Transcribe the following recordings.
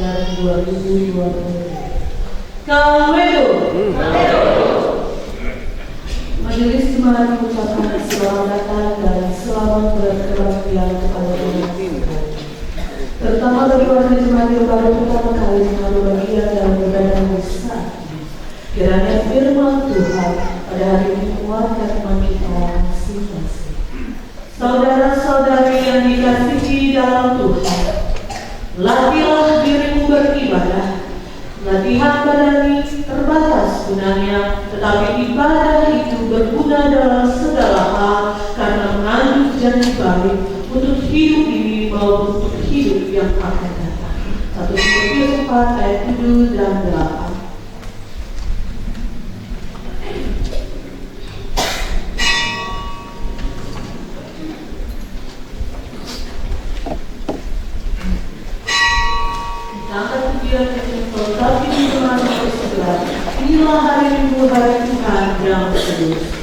tahun 2020. Kawedo. Majelis Jemaat mengucapkan selamat datang dan selamat berkebahagiaan kepada umat Tuhan, terutama bagi warga jemaat yang baru pertama kali mengambil bagian dalam ibadah misa. Kiranya firman Tuhan pada hari ini menguatkan iman kita masing-masing. Saudara-saudari yang dikasihi dalam Tuhan, latihlah dirimu beribadah. Latihan badani terbatas gunanya, tetapi ibadah itu berguna dalam segala hal karena mengandung janji baik untuk hidup ini maupun untuk hidup yang akan datang. 1 Timotius 4 ayat 7 dan 8. Inilah hari Minggu hari Tuhan yang kudus.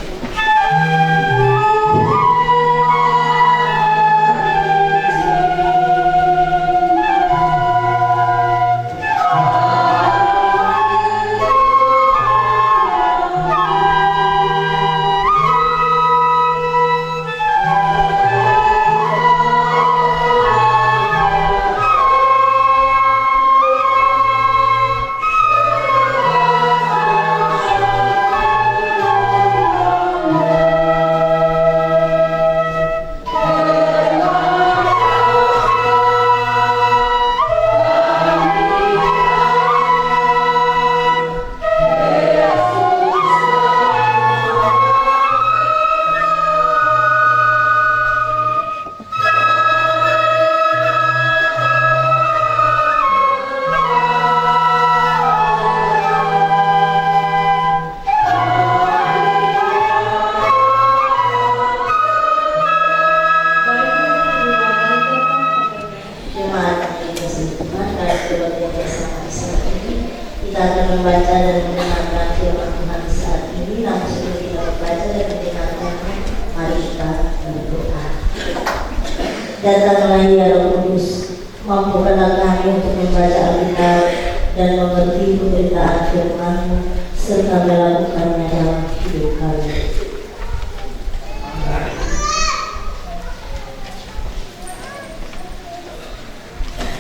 Datanglah ya Roh Kudus, mampukanlah kami untuk membaca Alkitab dan mengerti pemberitaan firman-Mu serta melakukannya dalam hidup kami.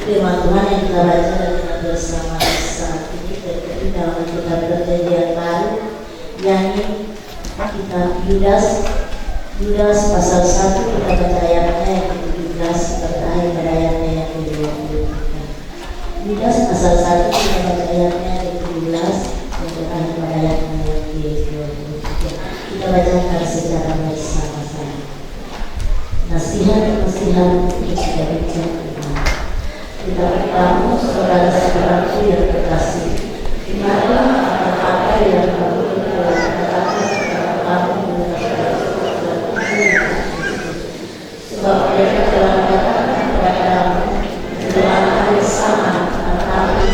Firman Tuhan yang kita baca dan kita bersama saat ini terjadi dalam kitab Perjanjian Baru, yakni kitab Yudas pasal 1, kita baca ayatnya yang ke-17 berakhir pada ayatnya yang ke-23. Yudas pasal 1, kita baca ayatnya yang ke-17 dan berakhir pada ayatnya yang ke-23. Kita bacakan secara bersama-sama. Nasihat-nasihat untuk dari Tuhan. Kita bertamu saudara-saudaraku yang terkasih, marilah apa-apa yang kamu katakan kepada kamu sebab mereka telah mengatakan kepada kamu dalam hari sama tetapi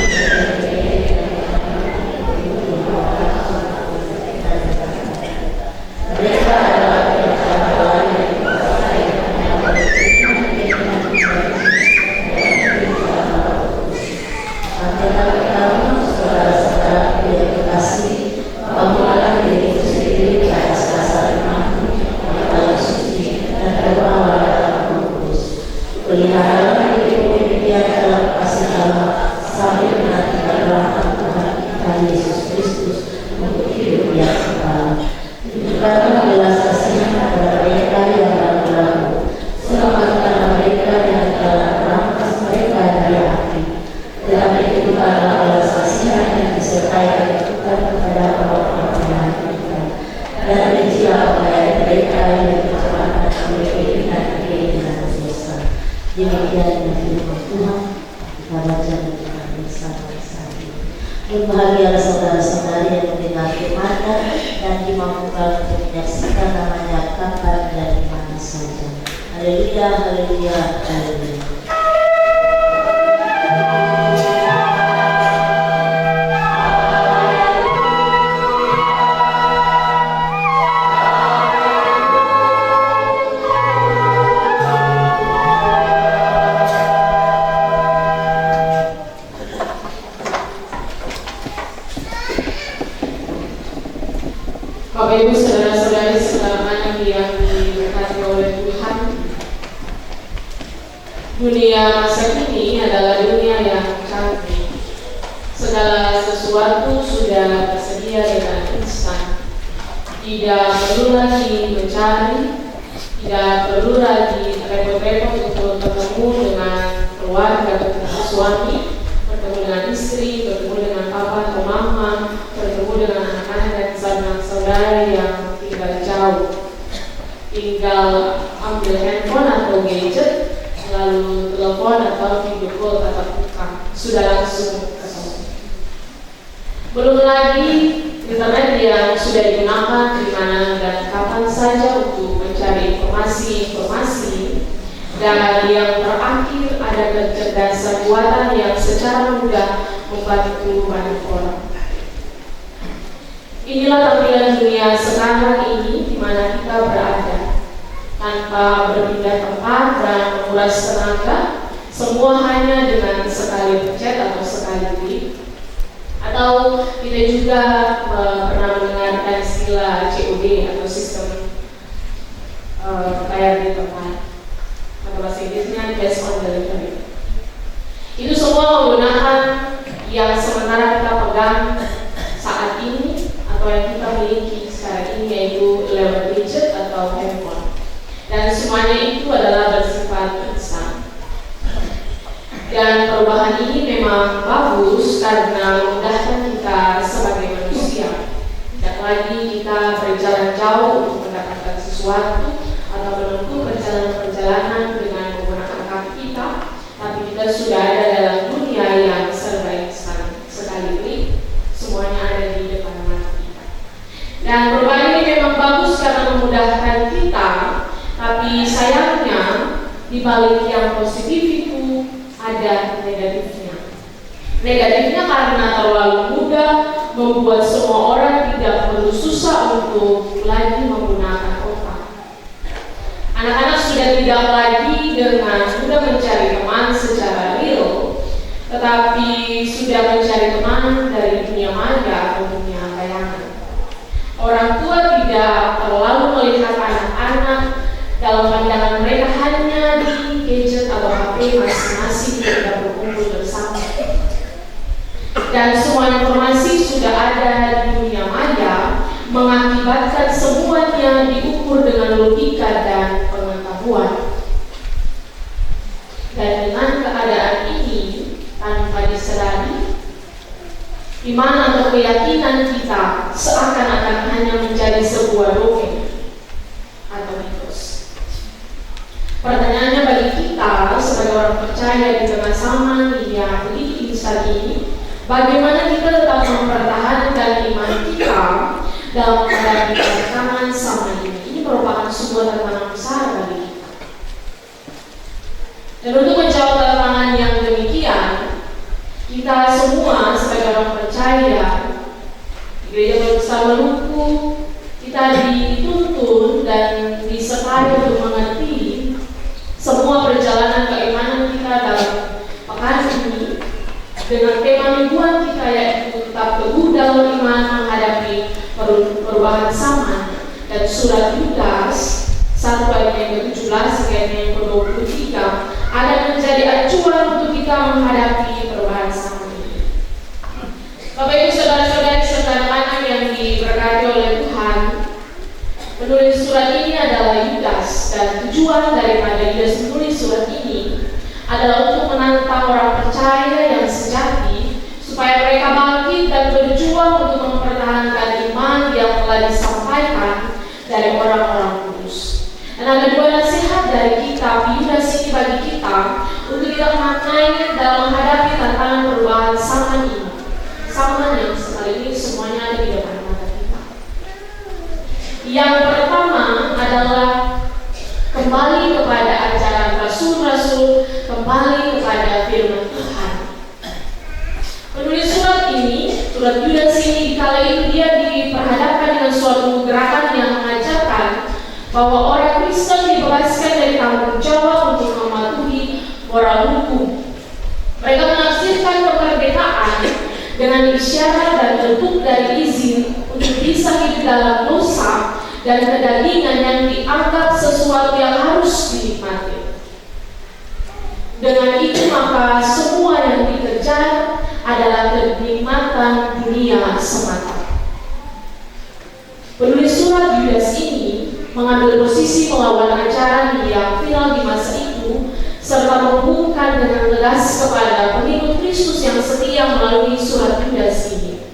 mereka adalah yang lain yang dikuasai kamu saudara-saudara yang terkasih, bangunlah dirimu sendiri di atas dasar iman yang paling suci dan berdoalah dalam Roh Kudus. Peliharalah dirimu demikian dalam kasih Allah sambil menantikan datang Tuhan kita Yesus Kristus untuk hidup yang kekal. Tunjukkanlah belas kasihan kepada mereka yang ragu-ragu, selamatkanlah mereka yang telah merampas mereka dari api. Tetapi tunjukkanlah belas kasihan yang disertai kebutuhan kepada orang-orang jahat kita, dan rincilah pelayan mereka yang berkecemasan oleh keinginan dosa. Demikian firman Tuhan. Kita baca dan kita bersama-sama. Berbahagialah saudara-saudari yang mendengar firman-Nya dan dimampukan untuk menyaksikan namanya kapan dan di mana saja. Haleluya, haleluya, haleluya. Bapak Ibu saudara-saudari semuanya yang diberkati oleh Tuhan, dunia masa kini adalah dunia yang canggih. Segala sesuatu sudah tersedia dengan instan. Tidak perlu lagi mencari, tidak perlu lagi repot-repot untuk bertemu dengan keluarga, bertemu suami, bertemu dengan istri, bertemu dengan papa atau mama, bertemu dengan anak-anak dan saudara yang tinggal jauh. Tinggal ambil handphone atau gadget, lalu telepon atau video call tatap muka, sudah langsung ketemu. Belum lagi internet yang sudah digunakan di mana dan kapan saja untuk mencari informasi, dan yang terakhir ada kecerdasan buatan yang secara mudah membantu banyak orang. Inilah tampilan dunia sekarang ini di mana kita berada. Tanpa berpindah tempat dan menguras tenaga, semua hanya dengan sekali pencet atau sekali klik. Atau kita juga pernah mendengarkan istilah COD atau sistem bayar di tempat, atau bahasa Inggrisnya cash on delivery. Itu semua menggunakan yang sementara kita pegang saat ini atau yang kita miliki sekarang ini, yaitu lewat gadget atau handphone. Dan semuanya itu adalah bersifat instan. Dan perubahan ini memang bagus karena memudahkan kita sebagai manusia. Tidak lagi kita berjalan jauh untuk mendapatkan sesuatu atau menempuh perjalanan dengan menggunakan kaki kita, tapi kita sudah ada dalam dunia yang serba instan. Sekali klik, semuanya ada di depan mata kita. Dan perubahan ini memang bagus karena memudahkan kita, tapi sayangnya di balik yang positif itu ada negatifnya. Negatifnya karena terlalu mudah membuat semua orang tidak perlu susah untuk lagi menggunakan otak. Anak-anak sudah tidak lagi dengan mudah mencari teman secara real, tetapi sudah mencari teman dari dunia maya atau dunia bayangan. Orang tua tidak terlalu melihat anak-anak dalam pandangan mereka hanya di gadget atau HP masing-masing tidak berkumpul bersama. Dan semua informasi sudah ada di dunia maya, mengakibatkan semuanya diukur dengan logika dan pengetahuan. Dan dengan keadaan ini, tanpa disadari, iman atau keyakinan kita seakan-akan hanya menjadi sebuah dongeng atau mitos. Pertanyaannya bagi kita sebagai orang percaya di tengah zaman yang begitu instan ini, bagaimana kita tetap mempertahankan iman kita dalam menghadapi tantangan zaman ini? Ini merupakan sebuah tantangan besar bagi kita. Dan untuk menjawab tantangan yang demikian, kita semua sebagai orang percaya di Gereja Besar Maluku, kita dituntun dan disertai untuk mengerti semua perjalanan keimanan kita dalam pekan ini dengan tema mingguan kita, yaitu tetap teguh dalam iman menghadapi perubahan zaman. Dan surat Yudas 1 ayat yang ke-17 hingga yang ke-23 akan menjadi acuan untuk kita menghadapi perubahan zaman ini. Bapak Ibu saudara-saudari serta anak-anak yang diberkati oleh Tuhan, penulis surat ini adalah Yudas, dan tujuan daripada Yudas menulis surat ini adalah untuk menantang orang percaya yang sejati supaya mereka bangkit dan berjuang untuk mempertahankan iman yang telah disampaikan dari orang-orang kudus. Dan ada dua nasihat dari kitab Yudas ini bagi kita untuk kita maknai dalam menghadapi tantangan perubahan zaman ini. Zaman yang sekali ini semuanya ada di depan mata kita. Yang pertama adalah kembali kepada ajaran rasul-rasul, kembali kepada firman Tuhan. Penulis surat ini, surat Yudas ini, kala itu dia diperhadapkan dengan suatu gerakan yang mengajarkan bahwa orang Kristen dibebaskan dari tanggung jawab untuk mematuhi moral hukum. Mereka menafsirkan kemerdekaan dengan isyarat dan bentuk dari izin untuk bisa hidup dalam dosa dan kedagingan yang dianggap sesuatu yang harus dinikmati. Dengan itu maka semua yang dikejar adalah kenikmatan dunia semata. Penulis surat Yudas ini mengambil posisi melawan ajaran yang final di masa itu, serta mengumumkan dengan tegas kepada pengikut Kristus yang setia melalui surat Yudas ini.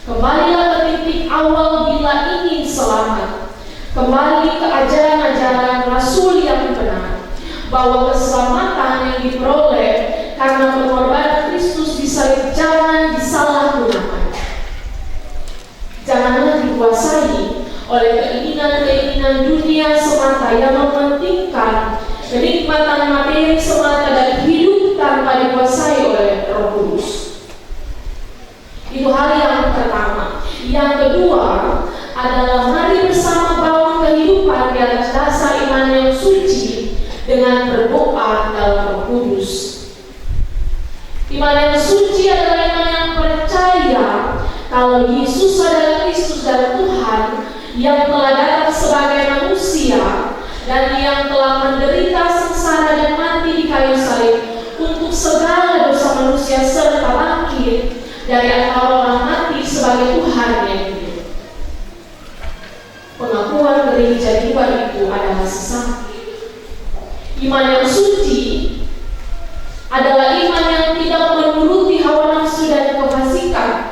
Kembalilah ke titik awal bila ingin selamat. Kembali ke ajaran-ajaran Rasul yang benar, bahwa keselamatan yang diperoleh karena pengorbanan Kristus bisa jangan disalahgunakan. Janganlah dikuasai oleh keinginan-keinginan dunia semata yang mementingkan kenikmatan materi semata dan hidup tanpa dikuasai oleh Roh Kudus. Itu hal yang pertama. Yang kedua adalah mari bersama bangun kehidupan di atas dasar iman yang suci dengan berdoa dalam Roh Kudus. Iman yang suci adalah iman yang percaya kalau Yesus adalah Kristus dan Tuhan yang telah datang sebagai manusia dan yang telah menderita sengsara dan mati di kayu salib untuk segala dosa manusia serta bangkit dari antara orang mati sebagai Tuhan yang hidup. Pengakuan gereja di luar itu adalah sesat. Iman yang suci adalah iman yang tidak menuruti hawa nafsu dan kefasikan.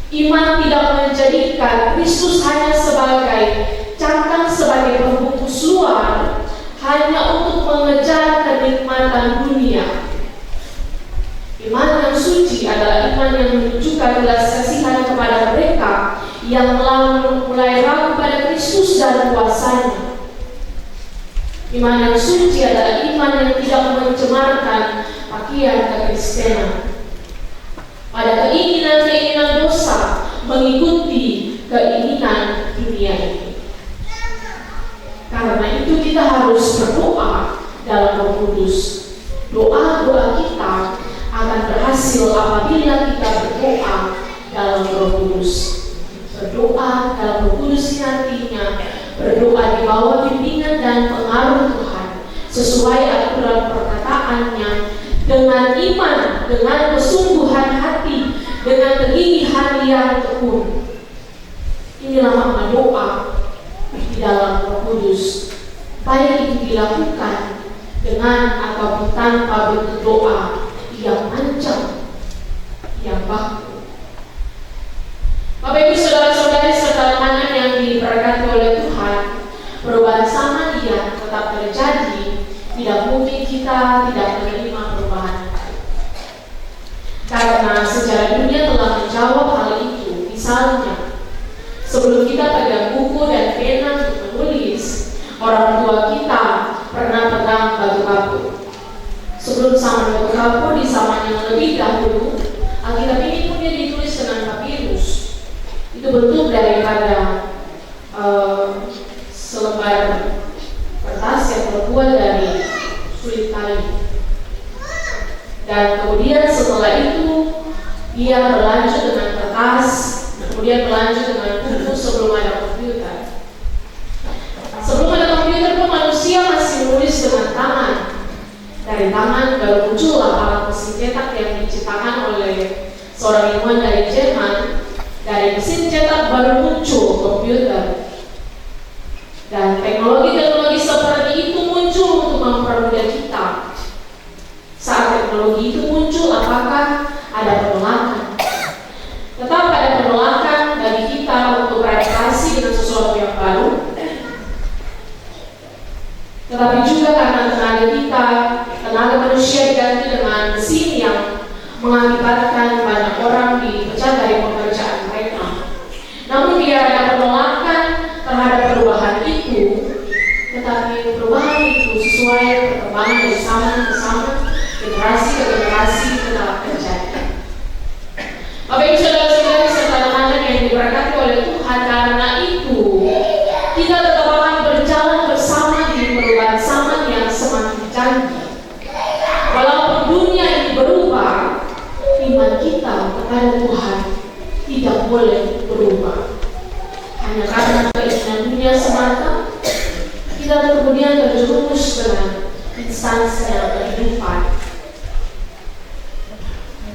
Iman tidak menjadikan Kristus hanya sebagai cangkang, sebagai pembungkus luar, hanya untuk mengejar kenikmatan dunia. Iman yang suci adalah iman yang menunjukkan belas kasihan kepada mereka yang telah mulai ragu pada Kristus dan kuasanya. Iman yang suci adalah iman yang tidak mencemarkan pakaian kekristenan pada keinginan-keinginan dosa mengikuti keinginan dunia ini. Karena itu kita harus berdoa dalam Roh Kudus. Doa-doa kita akan berhasil apabila kita berdoa dalam Roh Kudus. Berdoa dalam Roh Kudus ini artinya berdoa di bawah bimbingan dan pengaruh Tuhan sesuai aturan perkataannya, dengan iman, dengan kesungguhan hati, dengan kegigihan yang tekun. Inilah makna doa di dalam Roh Kudus. Baik itu dilakukan dengan ataupun tanpa bentuk doa yang mancang, yang baku. Bapak Ibu saudara-saudari serta teman yang diberkati oleh Tuhan, perubahan zaman yang tetap terjadi, tidak mungkin kita tidak menerima perubahan. Karena sejarah dunia telah menjawab hal itu. Misalnya, sebelum kita pegang buku dan pena untuk menulis, orang tua kita pernah pegang batu kapur. Sebelum zaman batu kapur di zaman yang lebih dahulu, Alkitab ini pun dia ditulis dengan papirus. Itu bentuk daripada selembar kertas yang terbuat dari kulit kayu. Dan kemudian setelah itu dia berlanjut dengan kertas, kemudian berlanjut dengan buku sebelum ada komputer. Sebelum ada komputer pun manusia masih menulis dengan tangan. Dari tangan baru muncul alat mesin cetak yang diciptakan oleh seorang ilmuwan dari Jerman. Dari mesin cetak baru muncul komputer. Dan teknologi-teknologi seperti itu muncul untuk mempermudah kita. Saat teknologi itu muncul, apakah ada penolakan? Tetap ada penolakan bagi kita untuk beradaptasi dengan sesuatu yang baru. Tetapi juga karena tenaga kita, tenaga manusia diganti dengan mesin yang mengakibatkan banyak orang dipecat dari pekerjaan mereka. Namun biar ada penolakan terhadap perubahan itu, tetapi perubahan itu sesuai perkembangan dari zaman ke zaman, generasi ke generasi tetap terjadi.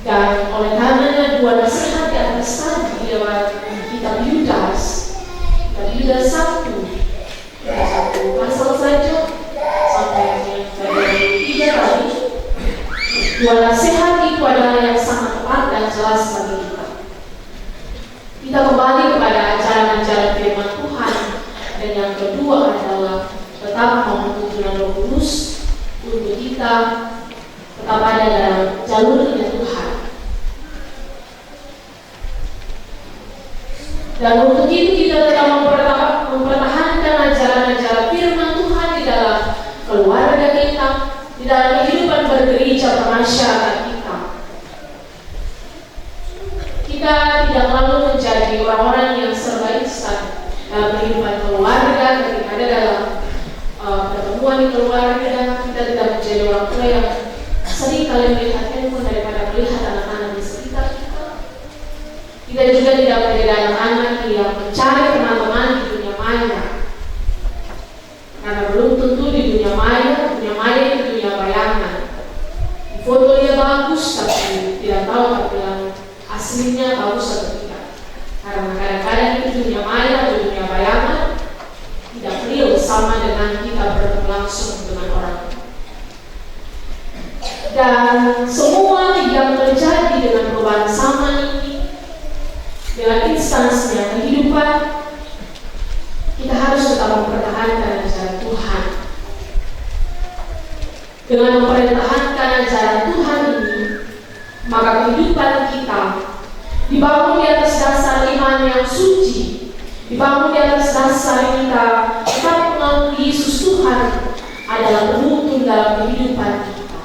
Dan oleh karenanya dua nasihat di atas tadi lewat kitab Yudas 1 pasal saja sampai yang dari 3 tadi, dua nasihat itu adalah yang sangat tepat dan jelas bagi kita. Kita kembali kepada ajaran-ajaran firman Tuhan, dan yang kedua adalah tetap mohon tuntunan Roh Kudus untuk kita tetap ada dalam jalurnya Tuhan. Dan untuk itu kita tetap mempertahankan ajaran-ajaran firman Tuhan di dalam keluarga kita, di dalam kehidupan bergereja bermasyarakat kita. Kita tidak lalu menjadi orang-orang yang serba instan dalam kehidupan keluarga. Ketika ada dalam pertemuan di keluarga, kita tidak menjadi orang tua yang sering kali melihat handphone daripada melihat anak-anak di sekitar kita. Kita juga tidak menjadi anak-anak yang mencari teman-teman di dunia maya, karena belum tentu di dunia maya itu dunia bayangan. Di foto dia bagus, tapi tidak tahu tampilan aslinya bagus atau tidak. Karena kadang-kadang itu dunia maya atau dunia bayangan tidak real sama dengan kita bertemu langsung dengan orang. Dan semua yang terjadi dengan perubahan zaman ini, dengan instansinya kehidupan, kita harus tetap mempertahankan ajaran Tuhan. Dengan mempertahankan ajaran Tuhan ini, maka kehidupan kita dibangun di atas dasar iman yang suci, dibangun di atas dasar kita tetap mengakui Yesus Tuhan adalah penuntun dalam kehidupan kita.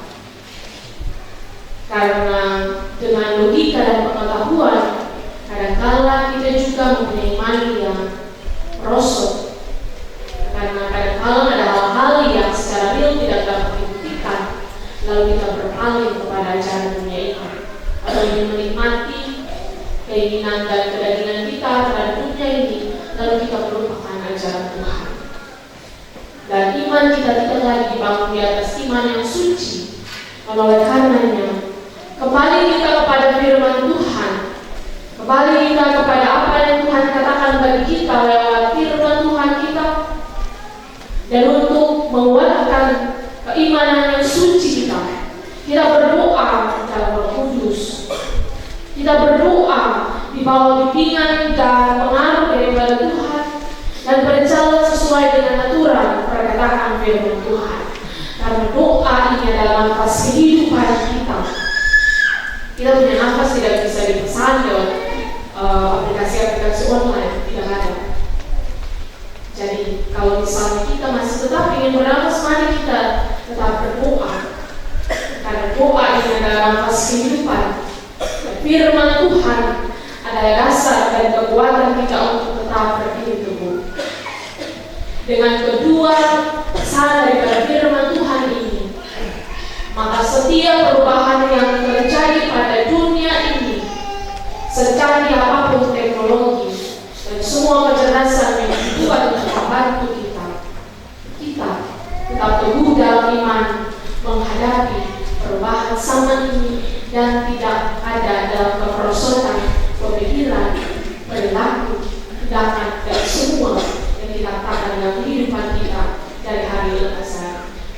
Karena dengan logika dan pengetahuan, kadang-kala kita juga mempunyai iman yang merosot. Karena kadang-kala ada hal-hal yang secara real tidak dapat dibuktikan, lalu kita berpaling kepada ajaran dunia ini, atau ingin menikmati keinginan dan kedagingan kita terhadap dunia ini, lalu kita melupakan ajaran Tuhan. Dan iman kita tidak lagi dibangun di atas iman yang suci. Oleh karenanya, kembali kita kepada firman Tuhan, kembali kita kepada apa yang Tuhan katakan bagi kita lewat firman Tuhan kita, dan untuk menguatkan keimanan yang suci kita berdoa dalam Roh Kudus, kita berdoa di bawah bimbingan dan pengaruh daripada Tuhan, dan berjalan sesuai dengan aturan perkataan firman Tuhan. Karena doa ini adalah nafas kehidupan kita. Kita punya nafas tidak bisa dipesan lewat aplikasi-aplikasi online, tidak ada. Jadi kalau misalnya kita masih tetap ingin bernafas, mari kita tetap berdoa. Karena doa ini adalah nafas kehidupan. Firman Tuhan adalah dasar dan kekuatan kita untuk tetap berdiri teguh. Dengan kedua cara daripada firman Tuhan ini, maka setiap perubahan yang terjadi pada dunia ini, secanggih apapun teknologi dan semua kecerdasan yang dibuat untuk membantu kita tetap teguh dalam iman menghadapi perubahan zaman ini, dan tidak ada dalam kemerosotan pemikiran, perilaku, tindakan, dan semua yang kita katakan dalam kehidupan kita dari hari ke hari.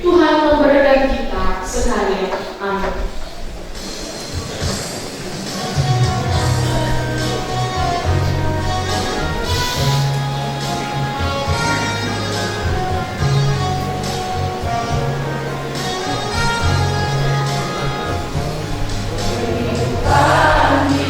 Tuhan memberkati kita sekalian. Amin. Kami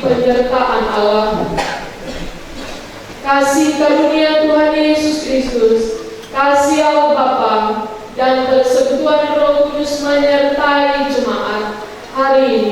penyertaan Allah. Kasih karunia Tuhan Yesus Kristus, kasih Allah Bapa, dan persekutuan Roh Kudus menyertai jemaat hari ini